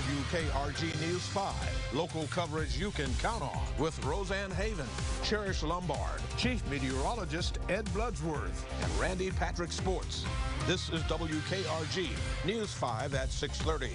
WKRG News 5. Local coverage you can count on with Roseanne Haven, Cherish Lombard, Chief Meteorologist Ed Bloodsworth, and Randy Patrick Sports. This is WKRG News 5 at 6:30.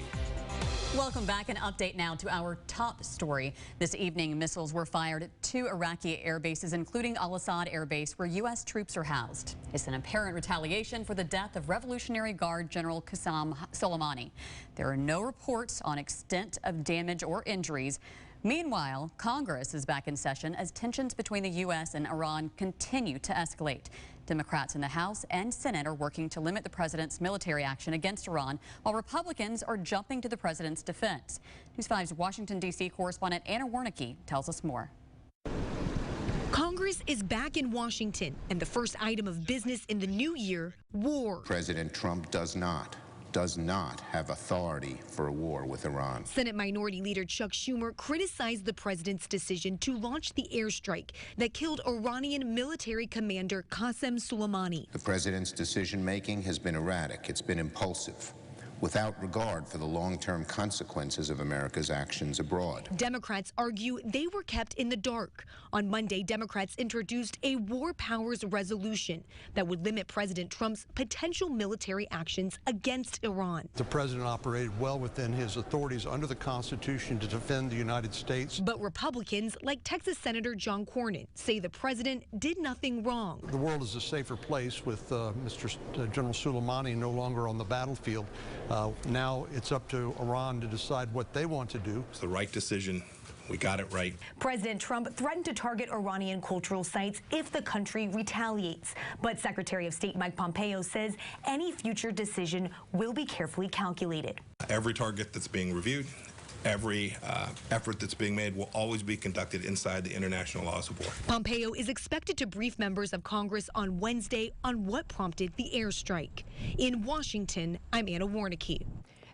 Welcome back. An update now to our top story. This evening, missiles were fired at 2 Iraqi air bases, including Al-Assad Air Base, where U.S. troops are housed. It's an apparent retaliation for the death of Revolutionary Guard General Qasem Soleimani. There are no reports on extent of damage or injuries. Meanwhile, Congress is back in session as tensions between the U.S. and Iran continue to escalate. Democrats in the House and Senate are working to limit the president's military action against Iran, while Republicans are jumping to the president's defense. News 5's Washington, D.C. correspondent Anna Warnicki tells us more. Congress is back in Washington, and the first item of business in the new year, war. President Trump does not have authority for a war with Iran. Senate Minority Leader Chuck Schumer criticized the president's decision to launch the airstrike that killed Iranian military commander Qasem Soleimani. The president's decision-making has been erratic. It's been impulsive, without regard for the long-term consequences of America's actions abroad. Democrats argue they were kept in the dark. On Monday, Democrats introduced a war powers resolution that would limit President Trump's potential military actions against Iran. The president operated well within his authorities under the Constitution to defend the United States. But Republicans, like Texas Senator John Cornyn, say the president did nothing wrong. The world is a safer place with General Soleimani no longer on the battlefield. Now it's up to Iran to decide what they want to do. It's the right decision. We got it right. President Trump threatened to target Iranian cultural sites if the country retaliates. But Secretary of State Mike Pompeo says any future decision will be carefully calculated. Every target that's being reviewed, every effort that's being made will always be conducted inside the international laws of war. Pompeo is expected to brief members of Congress on Wednesday on what prompted the airstrike. In Washington, I'm Anna Warnicki.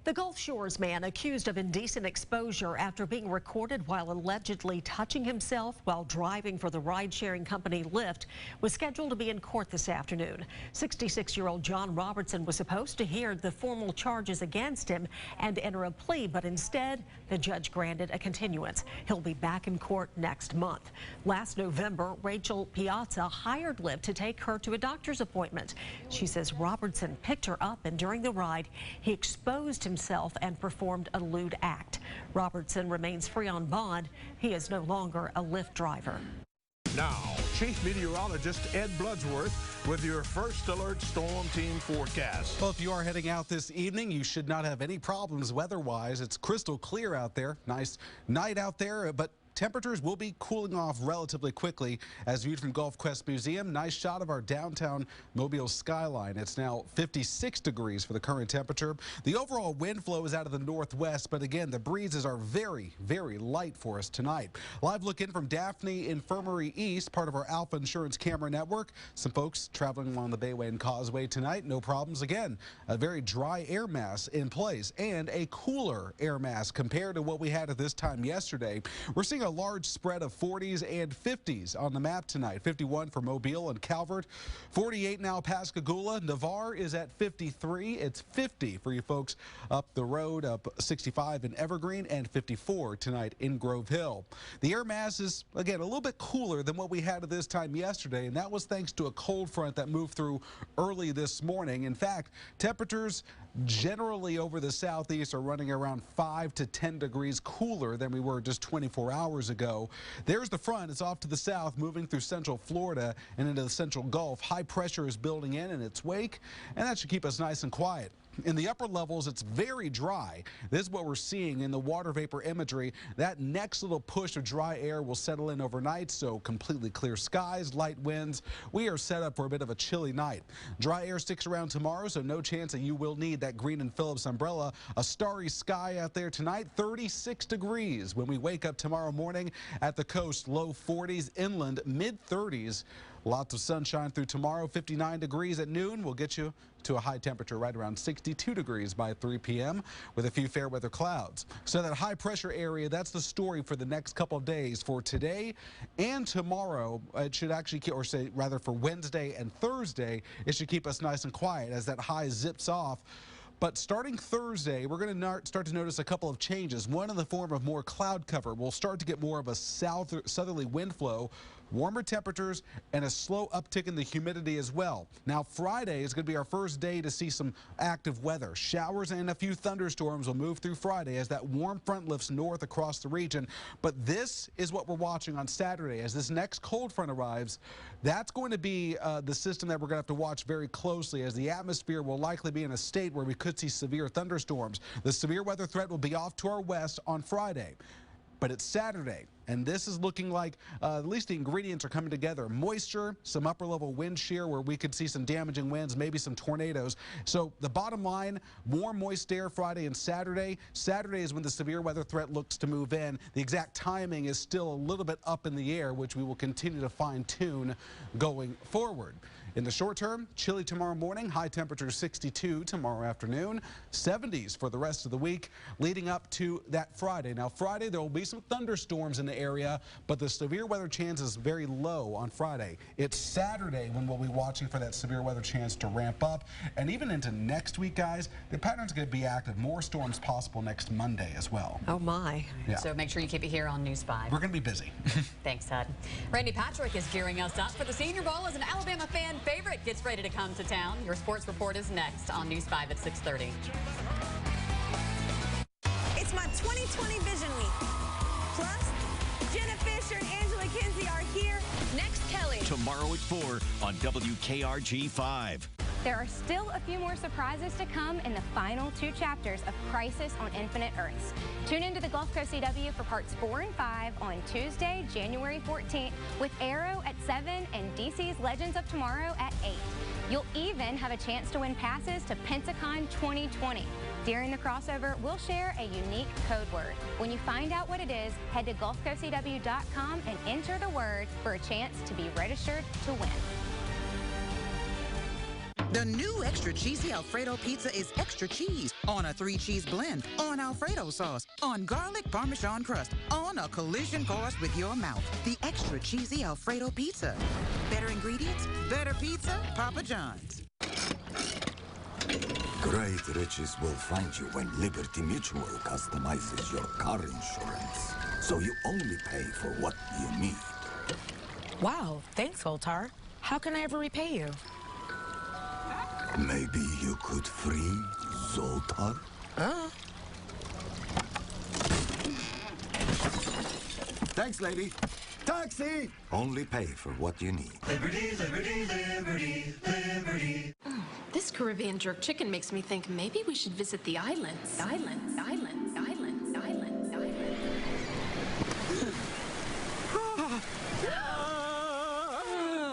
The Gulf Shores man accused of indecent exposure after being recorded while allegedly touching himself while driving for the ride-sharing company Lyft was scheduled to be in court this afternoon. 66-year-old John Robertson was supposed to hear the formal charges against him and enter a plea, but instead the judge granted a continuance. He'll be back in court next month. Last November, Rachel Piazza hired Lyft to take her to a doctor's appointment. She says Robertson picked her up, and during the ride, he exposed himself and performed a lewd act. Robertson remains free on bond. He is no longer a Lyft driver. Now, Chief Meteorologist Ed Bloodsworth with your first alert storm team forecast. Well, if you are heading out this evening, you should not have any problems weather-wise. It's crystal clear out there. Nice night out there, but temperatures will be cooling off relatively quickly. As viewed from Gulf Quest Museum, nice shot of our downtown Mobile skyline. It's now 56 degrees for the current temperature. The overall wind flow is out of the northwest, but again, the breezes are very, very light for us tonight. Live look in from Daphne Infirmary East, part of our Alpha Insurance camera network. Some folks traveling along the Bayway and Causeway tonight, no problems. Again, a very dry air mass in place and a cooler air mass compared to what we had at this time yesterday. We're seeing a large spread of 40s and 50s on the map tonight. 51 for Mobile and Calvert, 48 now Pascagoula. Navarre is at 53. It's 50 for you folks up the road, up 65 in Evergreen, and 54 tonight in Grove Hill. The air mass is, again, a little bit cooler than what we had at this time yesterday, and that was thanks to a cold front that moved through early this morning. In fact, temperatures generally over the southeast are running around 5 to 10 degrees cooler than we were just 24 hours ago. There's the front. It's off to the south, moving through central Florida and into the central Gulf. High pressure is building in its wake, and that should keep us nice and quiet. In the upper levels, it's very dry. This is what we're seeing in the water vapor imagery. That next little push of dry air will settle in overnight, so completely clear skies, light winds. We are set up for a bit of a chilly night. Dry air sticks around tomorrow, so no chance that you will need that Green and Phillips umbrella. A starry sky out there tonight, 36 degrees. When we wake up tomorrow morning at the coast, low 40s, inland mid-30s. Lots of sunshine through tomorrow, 59 degrees at noon. We'll get you to a high temperature right around 62 degrees by 3 p.m. with a few fair weather clouds. So that high pressure area, that's the story for the next couple of days. For today and tomorrow, it should actually, or say rather for Wednesday and Thursday, it should keep us nice and quiet as that high zips off. But starting Thursday, we're going to start to notice a couple of changes. One in the form of more cloud cover. We'll start to get more of a southerly wind flow, warmer temperatures, and a slow uptick in the humidity as well. Now, Friday is going to be our first day to see some active weather. Showers and a few thunderstorms will move through Friday as that warm front lifts north across the region. But this is what we're watching on Saturday. As this next cold front arrives, that's going to be the system that we're going to have to watch very closely, as the atmosphere will likely be in a state where we could see severe thunderstorms. The severe weather threat will be off to our west on Friday. But it's Saturday, and this is looking like at least the ingredients are coming together. Moisture, some upper level wind shear where we could see some damaging winds, maybe some tornadoes. So the bottom line, warm, moist air Friday and Saturday. Saturday is when the severe weather threat looks to move in. The exact timing is still a little bit up in the air, which we will continue to fine tune going forward. In the short term, chilly tomorrow morning, high temperature 62 tomorrow afternoon, 70s for the rest of the week, leading up to that Friday. Now, Friday, there will be some thunderstorms in the area, but the severe weather chance is very low on Friday. It's Saturday when we'll be watching for that severe weather chance to ramp up. And even into next week, guys, the pattern's going to be active. More storms possible next Monday as well. Oh, my. Yeah. So make sure you keep it here on News 5. We're going to be busy. Thanks, Ed. Randy Patrick is gearing us up for the Senior Bowl as an Alabama fan favorite gets ready to come to town. Your sports report is next on News 5 at 6:30. It's my 2020 Vision Week. Plus, Jenna Fisher and Angela Kinsey are here. Next, Kelly. Tomorrow at 4 on WKRG 5. There are still a few more surprises to come in the final 2 chapters of Crisis on Infinite Earths. Tune into the Gulf Coast CW for parts 4 and 5 on Tuesday, January 14th, with Arrow at 7 and DC's Legends of Tomorrow at 8. You'll even have a chance to win passes to Pensacon 2020. During the crossover, we'll share a unique code word. When you find out what it is, head to GulfCoastCW.com and enter the word for a chance to be registered to win. The new extra cheesy Alfredo pizza is extra cheese on a 3-cheese blend, on Alfredo sauce, on garlic Parmesan crust, on a collision course with your mouth. The extra cheesy Alfredo pizza. Better ingredients, better pizza, Papa John's. Great riches will find you when Liberty Mutual customizes your car insurance, so you only pay for what you need. Wow, thanks, Zoltar. How can I ever repay you? Maybe you could free Zoltar? Thanks, lady. Taxi! Only pay for what you need. Liberty, liberty, liberty, liberty. This Caribbean jerk chicken makes me think maybe we should visit the islands. Islands, islands, islands, islands, islands.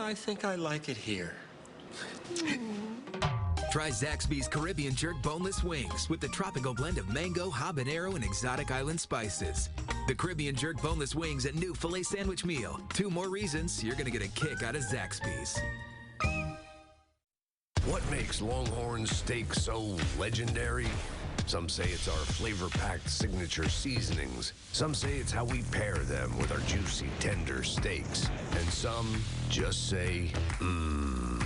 I think I like it here. Try Zaxby's Caribbean Jerk boneless wings with the tropical blend of mango, habanero, and exotic island spices. The Caribbean Jerk boneless wings and new filet sandwich meal. 2 more reasons you're going to get a kick out of Zaxby's. What makes Longhorn steak so legendary? Some say it's our flavor-packed signature seasonings. Some say it's how we pair them with our juicy, tender steaks. And some just say, mmm.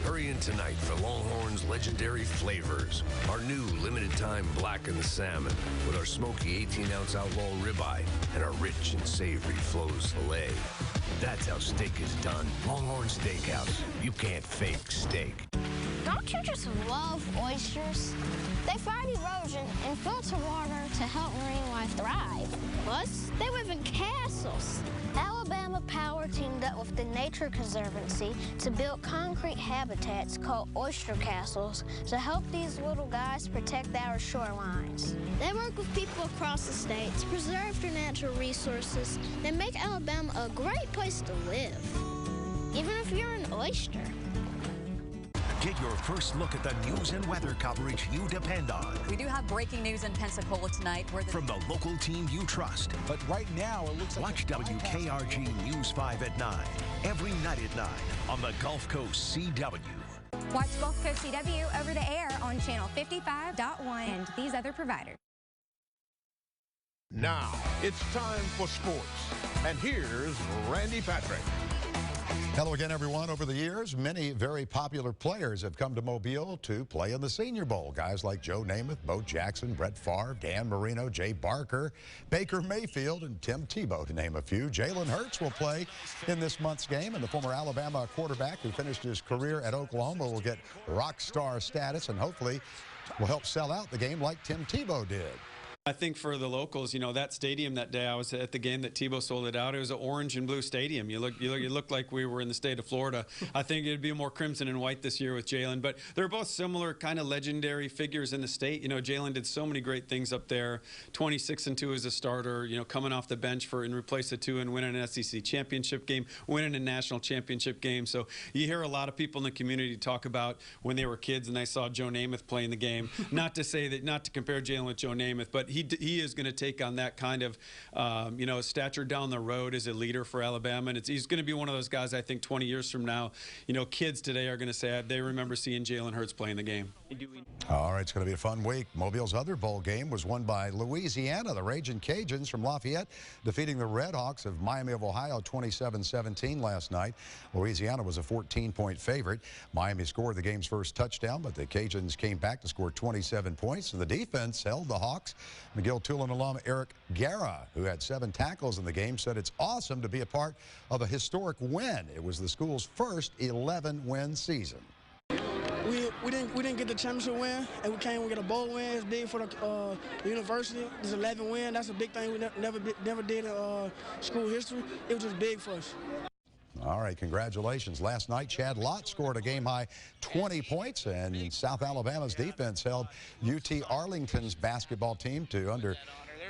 Hurry in tonight for Longhorn's legendary flavors. Our new limited-time blackened salmon with our smoky 18-ounce outlaw ribeye and our rich and savory Flo's filet. That's how steak is done. Longhorn Steakhouse. You can't fake steak. Don't you just love oysters? They fight erosion and filter water to help marine life thrive. Plus, they live in castles. Alabama Power teamed up with the Nature Conservancy to build concrete habitats called oyster castles to help these little guys protect our shorelines. They work with people across the state to preserve their natural resources and make Alabama a great place to live, even if you're an oyster. Get your first look at the news and weather coverage you depend on. We do have breaking news in Pensacola tonight. From the local team you trust. But right now, it looks like... Watch WKRG News 5 at 9, every night at 9 on the Gulf Coast CW. Watch Gulf Coast CW over the air on channel 55.1 and these other providers. Now, it's time for sports. And here's Randy Patrick. Hello again, everyone. Over the years, many very popular players have come to Mobile to play in the Senior Bowl. Guys like Joe Namath, Bo Jackson, Brett Favre, Dan Marino, Jay Barker, Baker Mayfield, and Tim Tebow, to name a few. Jalen Hurts will play in this month's game, and the former Alabama quarterback who finished his career at Oklahoma will get rock star status and hopefully will help sell out the game like Tim Tebow did. I think for the locals, you know, that stadium that day, I was at the game that Tebow sold it out. It was an orange and blue stadium. You look like we were in the state of Florida. I think it'd be more crimson and white this year with Jalen. But they're both similar kind of legendary figures in the state. You know, Jalen did so many great things up there. 26-2 as a starter. You know, coming off the bench and replace the 2 and winning an SEC championship game, winning a national championship game. So you hear a lot of people in the community talk about when they were kids and they saw Joe Namath playing the game. Not to compare Jalen with Joe Namath, but he is going to take on that kind of, you know, stature down the road as a leader for Alabama. And he's going to be one of those guys, I think, 20 years from now, you know, kids today are going to say they remember seeing Jalen Hurts playing the game. All right, it's going to be a fun week. Mobile's other bowl game was won by Louisiana. The Ragin' Cajuns from Lafayette defeating the Red Hawks of Miami of Ohio 27-17 last night. Louisiana was a 14-point favorite. Miami scored the game's first touchdown, but the Cajuns came back to score 27 points, and the defense held the Hawks. McGill-Tulane alum Eric Guerra, who had 7 tackles in the game, said it's awesome to be a part of a historic win. It was the school's first 11-win season. We didn't get the championship win, and we get a bowl win. It's big for the university. This 11 win. That's a big thing we never did in school history. It was just big for us. All right, congratulations. Last night, Chad Lott scored a game-high 20 points, and South Alabama's defense held UT Arlington's basketball team to under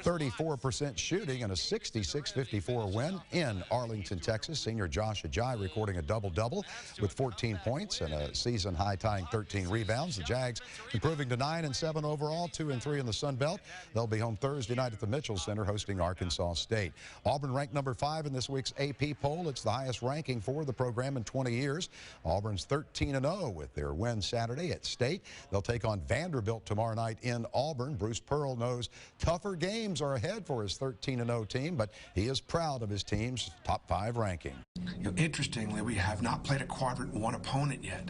34% shooting and a 66-54 win in Arlington, Texas. Senior Josh Ajayi recording a double-double with 14 points and a season-high tying 13 rebounds. The Jags improving to 9-7 overall, 2-3 in the Sun Belt. They'll be home Thursday night at the Mitchell Center hosting Arkansas State. Auburn ranked number 5 in this week's AP poll. It's the highest ranking for the program in 20 years. Auburn's 13-0 with their win Saturday at State. They'll take on Vanderbilt tomorrow night in Auburn. Bruce Pearl knows tougher games are ahead for his 13-0 team, but he is proud of his team's top 5 ranking. You know, interestingly, we have not played a quadrant 1 opponent yet.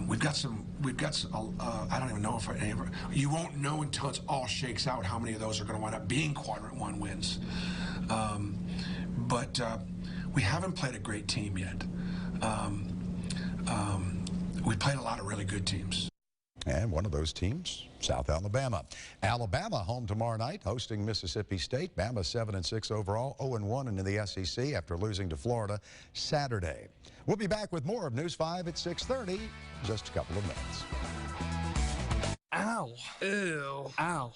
We've got some, I don't even know if you won't know until it all shakes out how many of those are going to wind up being quadrant 1 wins. But we haven't played a great team yet. We played a lot of really good teams. And one of those teams, South Alabama. Alabama home tomorrow night, hosting Mississippi State. Bama 7-6 overall, 0-1 in the SEC after losing to Florida Saturday. We'll be back with more of News 5 at 6:30 in just a couple of minutes. Ow. Ew. Ow.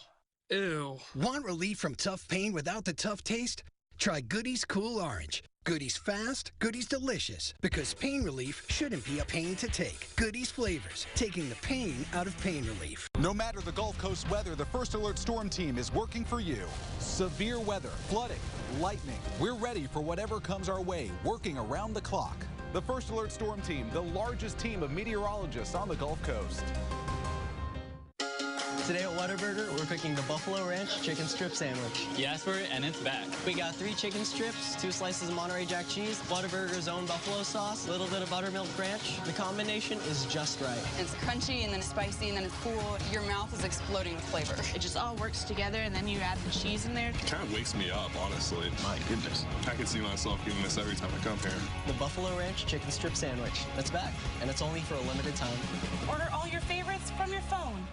Ew. Want relief from tough pain without the tough taste? Try Goody's Cool Orange. Goody's fast, Goody's delicious, because pain relief shouldn't be a pain to take. Goody's flavors, taking the pain out of pain relief. No matter the Gulf Coast weather, the First Alert Storm Team is working for you. Severe weather, flooding, lightning. We're ready for whatever comes our way, working around the clock. The First Alert Storm Team, the largest team of meteorologists on the Gulf Coast. Today at Whataburger, we're cooking the Buffalo Ranch Chicken Strip Sandwich. You asked for it, and it's back. We got 3 chicken strips, 2 slices of Monterey Jack cheese, Whataburger's own buffalo sauce, a little bit of buttermilk ranch. The combination is just right. It's crunchy, and then it's spicy, and then it's cool. Your mouth is exploding with flavor. It just all works together, and then you add the cheese in there. It kind of wakes me up, honestly. My goodness. I can see myself getting this every time I come here. The Buffalo Ranch Chicken Strip Sandwich. That's back, and it's only for a limited time. Order all your favorites from your phone.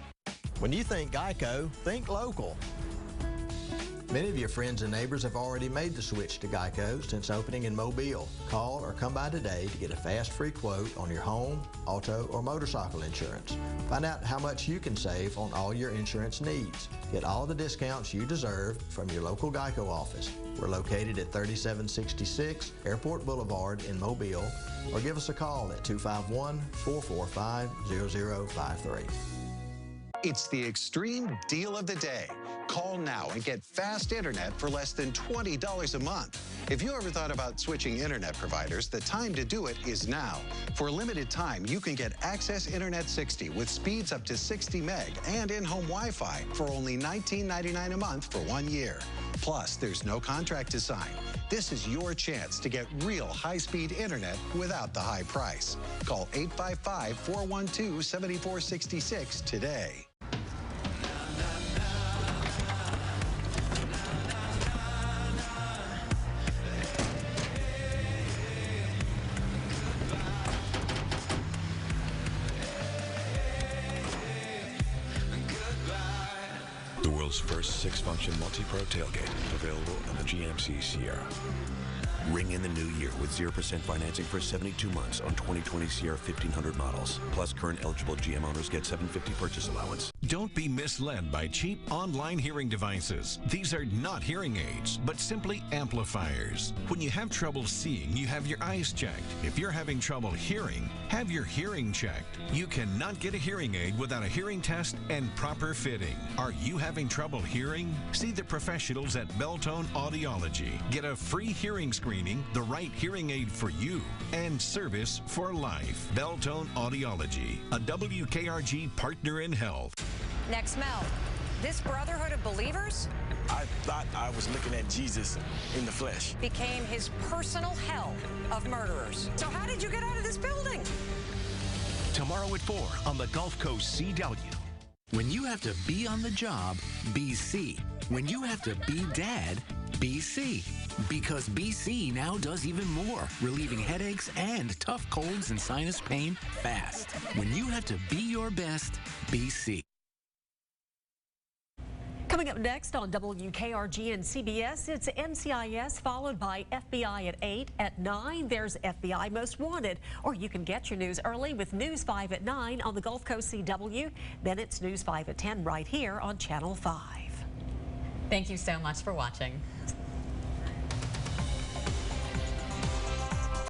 When you think Geico, think local. Many of your friends and neighbors have already made the switch to Geico since opening in Mobile. Call or come by today to get a fast free quote on your home, auto, or motorcycle insurance. Find out how much you can save on all your insurance needs. Get all the discounts you deserve from your local Geico office. We're located at 3766 Airport Boulevard in Mobile, or give us a call at 251-445-0053. It's the extreme deal of the day. Call now and get fast internet for less than $20 a month. If you ever thought about switching internet providers, the time to do it is now. For a limited time, you can get Access Internet 60 with speeds up to 60 meg and in-home Wi-Fi for only $19.99 a month for 1 year. Plus, there's no contract to sign. This is your chance to get real high-speed internet without the high price. Call 855-412-7466 today. The world's first 6-function multi-pro tailgate, available on the GMC Sierra. Ring in the new year with 0% financing for 72 months on 2020 Sierra 1500 models. Plus, current eligible GM owners get $750 purchase allowance. Don't be misled by cheap online hearing devices. These are not hearing aids, but simply amplifiers. When you have trouble seeing, you have your eyes checked. If you're having trouble hearing, have your hearing checked. You cannot get a hearing aid without a hearing test and proper fitting. Are you having trouble hearing? See the professionals at Beltone Audiology. Get a free hearing screening, the right hearing aid for you, and service for life. Beltone Audiology, a WKRG partner in health. Next, Mel, this brotherhood of believers I thought I was looking at Jesus in the flesh. became his personal hell of murderers. So how did you get out of this building? Tomorrow at 4 on the Gulf Coast CW. When you have to be on the job, be C. When you have to be dad, be C. Because BC now does even more, relieving headaches and tough colds and sinus pain fast. When you have to be your best, be C. Coming up next on WKRG and CBS, it's NCIS followed by FBI at 8. At 9, there's FBI Most Wanted. Or you can get your news early with News 5 at 9 on the Gulf Coast CW. Then it's News 5 at 10 right here on Channel 5. Thank you so much for watching.